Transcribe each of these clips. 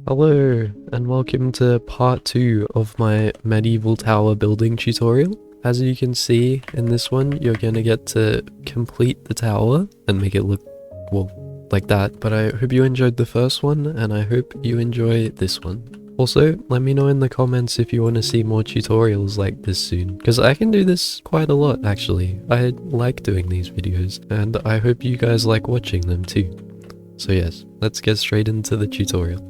Hello, and welcome to part 2 of my medieval tower building tutorial. As you can see in this one, you're gonna get to complete the tower and make it look, well, like that. But I hope you enjoyed the first one, and I hope you enjoy this one. Also, let me know in the comments if you want to see more tutorials like this soon, because I can do this quite a lot actually. I like doing these videos, and I hope you guys like watching them too. So yes, let's get straight into the tutorial.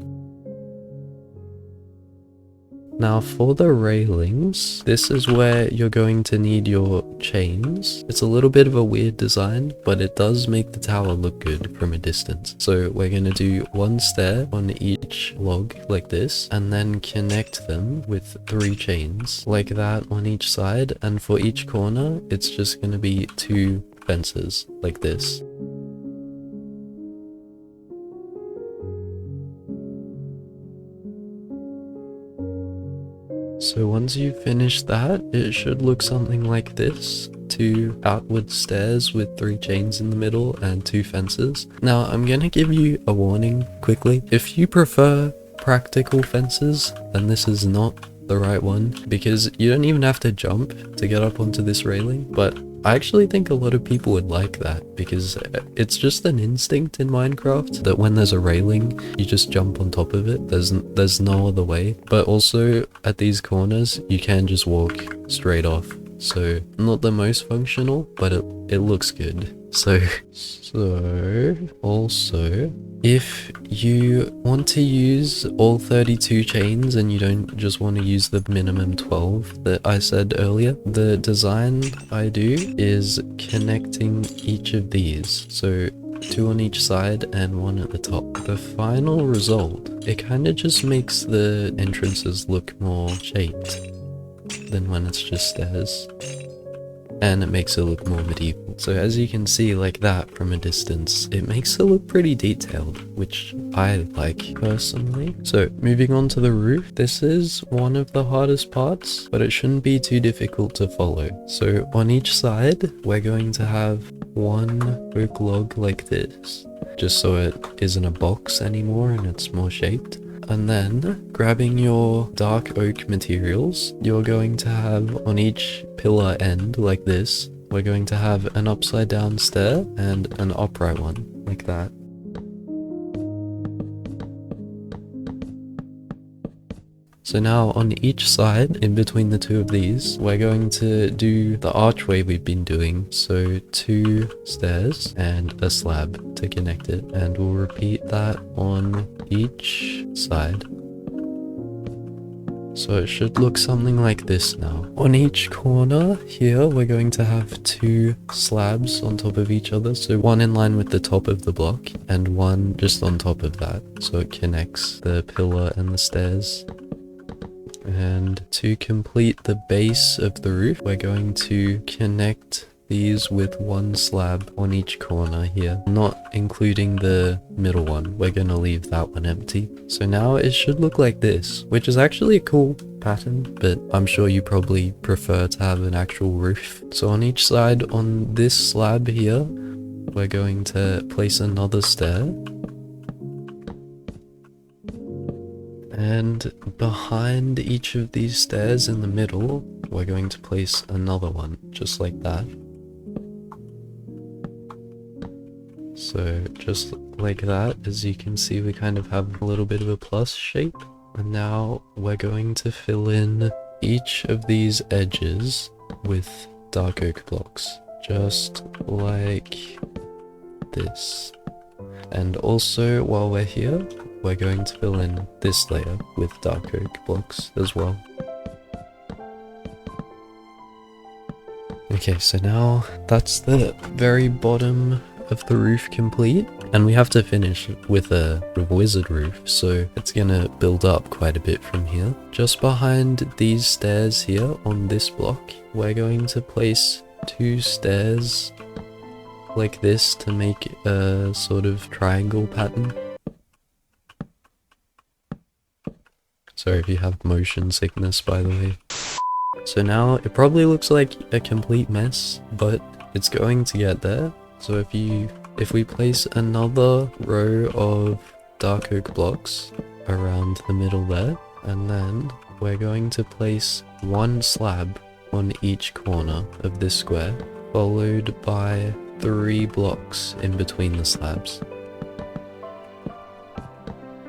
Now for the railings, this is where you're going to need your chains. It's a little bit of a weird design, but it does make the tower look good from a distance. So we're going to do one stair on each log like this, and then connect them with 3 chains like that on each side. And for each corner, it's just going to be 2 fences like this. So once you finish that, it should look something like this. 2 outward stairs with 3 chains in the middle and 2 fences. Now I'm gonna give you a warning quickly. If you prefer practical fences, then this is not the right one, because you don't even have to jump to get up onto this railing. But I actually think a lot of people would like that, because it's just an instinct in Minecraft that when there's a railing, you just jump on top of it. There's no other way. But also at these corners, you can just walk straight off. So not the most functional, but it looks good. So also, if you want to use all 32 chains and you don't just want to use the minimum 12 that I said earlier, the design I do is connecting each of these. So 2 on each side and 1 at the top. The final result, it kind of just makes the entrances look more shaped than when it's just stairs. And it makes it look more medieval. So as you can see like that from a distance, it makes it look pretty detailed, which I like personally. So moving on to the roof, this is one of the hardest parts, but it shouldn't be too difficult to follow. So on each side, we're going to have 1 oak log like this, just so it isn't a box anymore and it's more shaped. And then, grabbing your dark oak materials, you're going to have on each pillar end, like this, we're going to have an upside down stair and an upright one, like that. So now on each side, in between the 2 of these, we're going to do the archway we've been doing. So 2 stairs and a slab to connect it. And we'll repeat that on each side. So it should look something like this now. On each corner here, we're going to have 2 slabs on top of each other. So 1 in line with the top of the block and 1 just on top of that. So it connects the pillar and the stairs. And to complete the base of the roof, we're going to connect these with 1 slab on each corner here, not including the middle one. We're going to leave that one empty. So now it should look like this, which is actually a cool pattern, but I'm sure you probably prefer to have an actual roof. So on each side on this slab here, we're going to place another stair. And behind each of these stairs in the middle, we're going to place another one, just like that. So just like that, as you can see, we kind of have a little bit of a plus shape. And now we're going to fill in each of these edges with dark oak blocks, just like this. And also, while we're here, we're going to fill in this layer with dark oak blocks as well. Okay, so now that's the very bottom of the roof complete, and we have to finish with a wizard roof, so it's gonna build up quite a bit from here. Just behind these stairs here on this block, we're going to place 2 stairs like this to make a sort of triangle pattern. Sorry if you have motion sickness, by the way. So now it probably looks like a complete mess, but it's going to get there. So if we place another row of dark oak blocks around the middle there, and then we're going to place one slab on each corner of this square, followed by 3 blocks in between the slabs.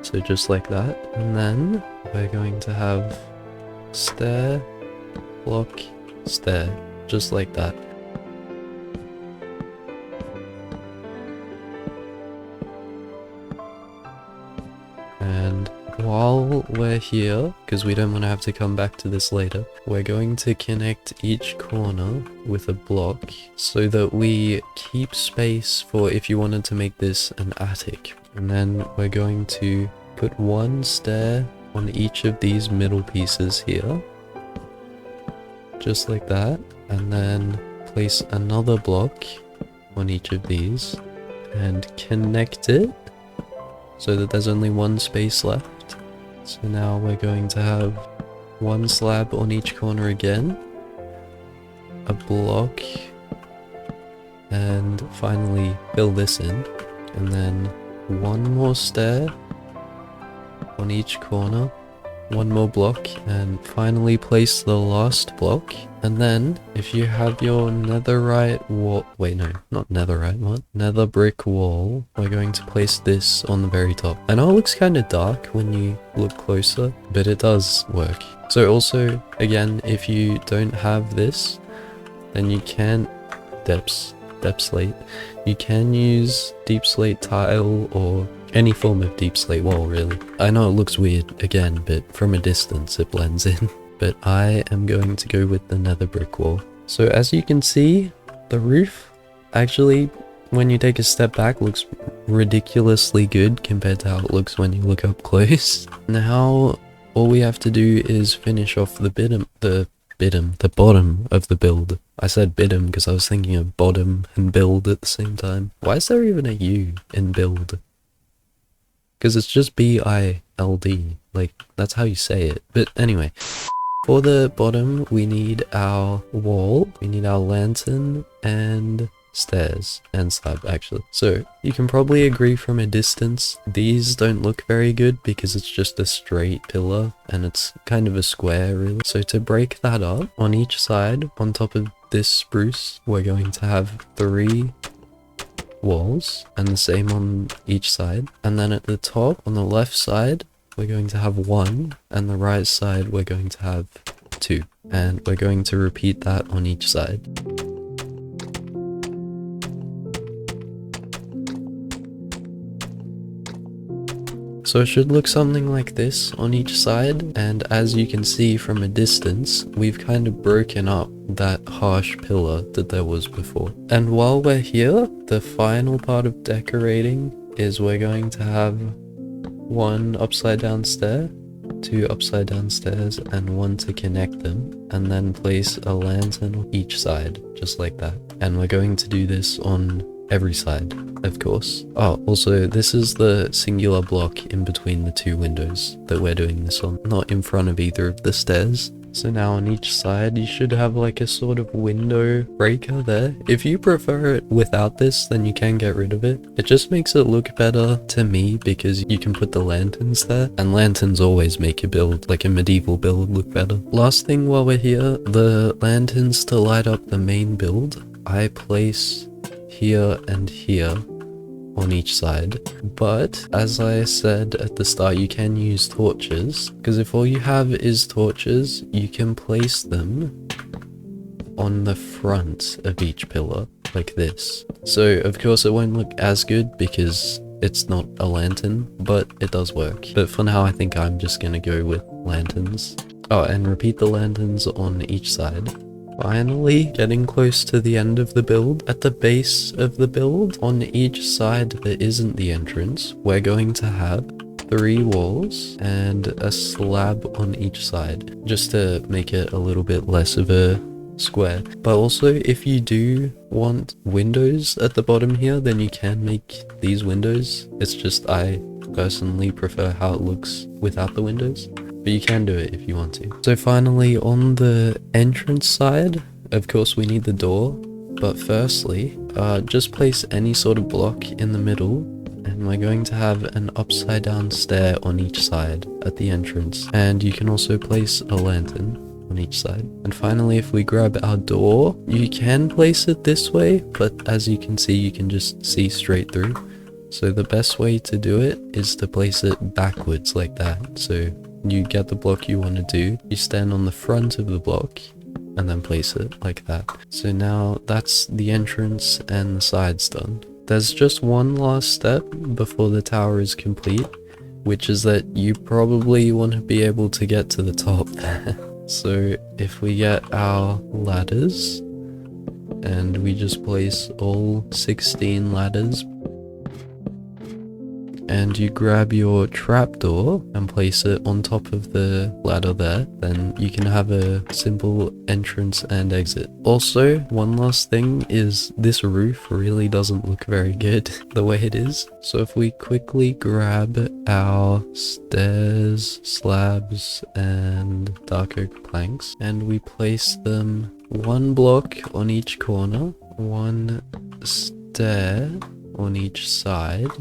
So just like that, and then we're going to have stair, block, stair, just like that. And while we're here, because we don't want to have to come back to this later, we're going to connect each corner with a block so that we keep space for if you wanted to make this an attic. And then we're going to put one stair on each of these middle pieces here, just like that, and then place another block on each of these and connect it so that there's only one space left. So now we're going to have one slab on each corner again, a block, and finally fill this in, and then one more stair on each corner, one more block, and finally place the last block. And then if you have your netherite wall, wait no, not netherite, what? Nether brick wall, we're going to place this on the very top. I know it looks kind of dark when you look closer, but it does work. So also, again, if you don't have this, then you can depth slate. You can use deep slate tile or any form of deep slate wall, really. I know it looks weird again, but from a distance it blends in. But I am going to go with the nether brick wall. So as you can see, the roof actually, when you take a step back, looks ridiculously good compared to how it looks when you look up close. Now all we have to do is finish off the bottom of the build. I said bottom because I was thinking of bottom and build at the same time. Why is there even a U in build? Because it's just B-I-L-D, like that's how you say it. But anyway, for the bottom we need our wall, we need our lantern, and stairs, and slab actually. So you can probably agree from a distance, these don't look very good because it's just a straight pillar and it's kind of a square really. So to break that up, on each side, on top of this spruce, we're going to have 3 walls, and the same on each side. And then at the top, on the left side, we're going to have 1, and the right side we're going to have 2. And we're going to repeat that on each side. So it should look something like this on each side, and as you can see from a distance, we've kind of broken up that harsh pillar that there was before. And while we're here, the final part of decorating is we're going to have 1 upside down stair, 2 upside down stairs, and 1 to connect them, and then place a lantern on each side, just like that. And we're going to do this on every side, of course. Oh, also, this is the singular block in between the 2 windows that we're doing this on, not in front of either of the stairs. So now on each side, you should have like a sort of window breaker there. If you prefer it without this, then you can get rid of it. It just makes it look better to me because you can put the lanterns there, and lanterns always make a build, like a medieval build, look better. Last thing while we're here, the lanterns to light up the main build, I place here and here on each side. But as I said at the start, you can use torches, because if all you have is torches, you can place them on the front of each pillar like this. So of course it won't look as good because it's not a lantern, but it does work. But for now I think I'm just gonna go with lanterns. Oh, and repeat the lanterns on each side. Finally, getting close to the end of the build. At the base of the build, on each side that isn't the entrance, we're going to have 3 walls and a slab on each side, just to make it a little bit less of a square. But also, if you do want windows at the bottom here, then you can make these windows. It's just I personally prefer how it looks without the windows. But you can do it if you want to. So finally, on the entrance side, of course we need the door. But firstly, just place any sort of block in the middle and and we're going to have an upside down stair on each side at the entrance, and you can also place a lantern on each side. And finally, if we grab our door, you can place it this way, but as you can see, you can just see straight through. So the best way to do it is to place it backwards like that. So you get the block you want to do, you stand on the front of the block, and then place it like that. So now that's the entrance and the sides done. There's just one last step before the tower is complete, which is that you probably want to be able to get to the top. So if we get our ladders and we just place all 16 ladders, and you grab your trapdoor and place it on top of the ladder there, then you can have a simple entrance and exit. Also, one last thing is this roof really doesn't look very good the way it is. So if we quickly grab our stairs, slabs, and dark oak planks, and we place them one block on each corner, one stair on each side,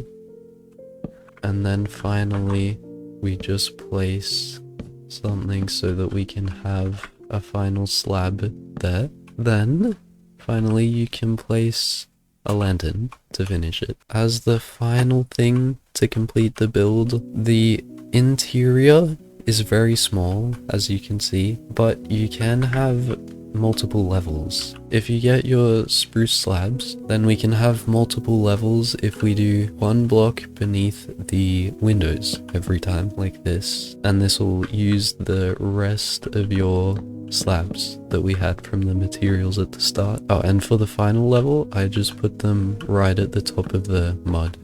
and then finally we just place something so that we can have a final slab there. Then finally you can place a lantern to finish it. As the final thing to complete the build, the interior is very small, as you can see, but you can have multiple levels. If you get your spruce slabs, then we can have multiple levels if we do one block beneath the windows every time, like this. And this will use the rest of your slabs that we had from the materials at the start. Oh, and for the final level, I just put them right at the top of the mud.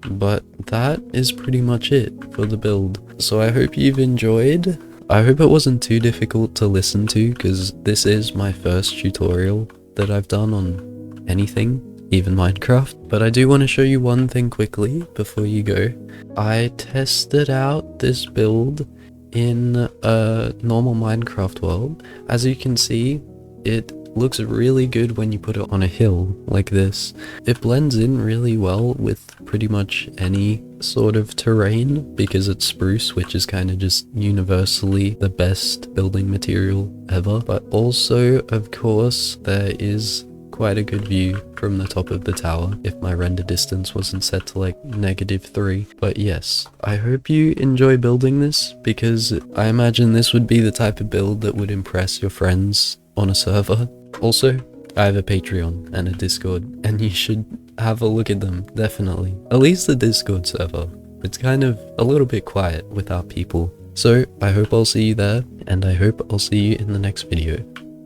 But that is pretty much it for the build. So I hope you've enjoyed. I hope it wasn't too difficult to listen to, because this is my first tutorial that I've done on anything, even Minecraft. But I do want to show you one thing quickly before you go. I tested out this build in a normal Minecraft world. As you can see, it looks really good when you put it on a hill like this. It blends in really well with pretty much any sort of terrain because it's spruce, which is kind of just universally the best building material ever. But also, of course, there is quite a good view from the top of the tower if my render distance wasn't set to like -3. But yes, I hope you enjoy building this, because I imagine this would be the type of build that would impress your friends on a server. Also, I have a Patreon and a Discord, and you should have a look at them, definitely. At least the Discord server. It's kind of a little bit quiet without people. So I hope I'll see you there, and I hope I'll see you in the next video.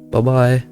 Bye bye!